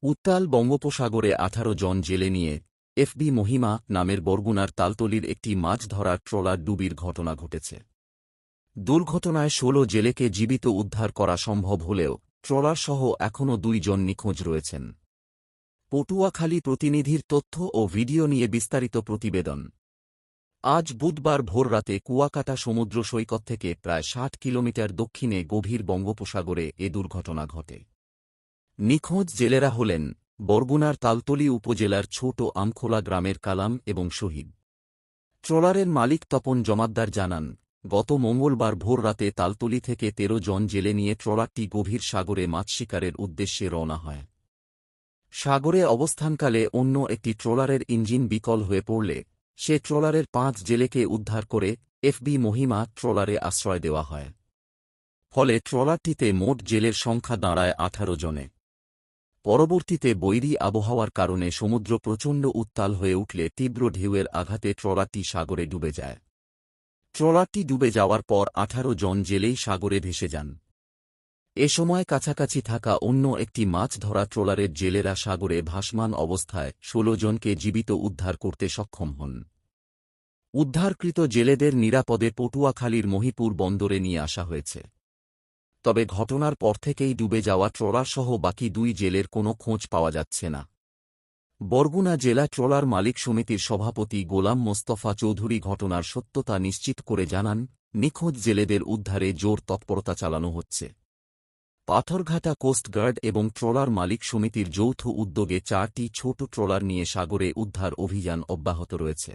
উত্তাল বঙ্গোপসাগরে ১৮ জন জেলে নিয়ে এফবি মহিমা নামের বরগুনার তালতলির একটি মাছ ধরার ট্রলার ডুবির ঘটনা ঘটেছে। দুর্ঘটনায় ১৬ জেলেকে জীবিত উদ্ধার করা সম্ভব হলেও ট্রলারসহ এখনও ২ জন নিখোঁজ রয়েছেন। পটুয়াখালী প্রতিনিধির তথ্য ও ভিডিও নিয়ে বিস্তারিত প্রতিবেদন। আজ বুধবার ভোররাতে কুয়াকাটা সমুদ্র সৈকত থেকে প্রায় ৬০ কিলোমিটার দক্ষিণে গভীর বঙ্গোপসাগরে এ দুর্ঘটনা ঘটে। নিখোঁজ জেলেরা হলেন বরগুনার তালতলী উপজেলার ছোট আমখোলা গ্রামের কালাম এবং শহীদ। ট্রলারের মালিক তপন জমাদ্দার জানান, গত মঙ্গলবার ভোররাতে তালতলী থেকে ১৩ জন জেলে নিয়ে ট্রলারটি গভীর সাগরে মাছ শিকারের উদ্দেশ্যে রওনা হয়। সাগরে অবস্থানকালে অন্য একটি ট্রলারের ইঞ্জিন বিকল হয়ে পড়লে সে ট্রলারের ৫ জেলেকে উদ্ধার করে এফবি মহিমা ট্রলারে আশ্রয় দেওয়া হয়। ফলে ট্রলারটিতে মোট জেলের সংখ্যা দাঁড়ায় ১৮ জনে। পরবর্তীতে বৈরী আবহাওয়ার কারণে সমুদ্র প্রচণ্ড উত্তাল হয়ে উঠলে তীব্র ঢেউয়ের আঘাতে ট্রলারটি সাগরে ডুবে যায়। ট্রলারটি ডুবে যাওয়ার পর ১৮ জন জেলেই সাগরে ভেসে যান। এ সময় কাছাকাছি থাকা অন্য একটি মাছ ধরা ট্রলারের জেলেরা সাগরে ভাসমান অবস্থায় ১৬ জনকে জীবিত উদ্ধার করতে সক্ষম হন। উদ্ধারকৃত জেলেদের নিরাপদে পটুয়াখালীর মহিপুর বন্দরে নিয়ে আসা হয়েছে। তবে ঘটনার পর থেকেই ডুবে যাওয়া ট্রলারসহ বাকি ২ জেলের কোনো খোঁজ পাওয়া যাচ্ছে না। বরগুনা জেলা ট্রলার মালিক সমিতির সভাপতি গোলাম মোস্তফা চৌধুরী ঘটনার সত্যতা নিশ্চিত করে জানান, নিখোঁজ জেলেদের উদ্ধারে জোর তৎপরতা চালানো হচ্ছে। পাথরঘাটা কোস্টগার্ড এবং ট্রলার মালিক সমিতির যৌথ উদ্যোগে ৪টি ছোট ট্রলার নিয়ে সাগরে উদ্ধার অভিযান অব্যাহত রয়েছে।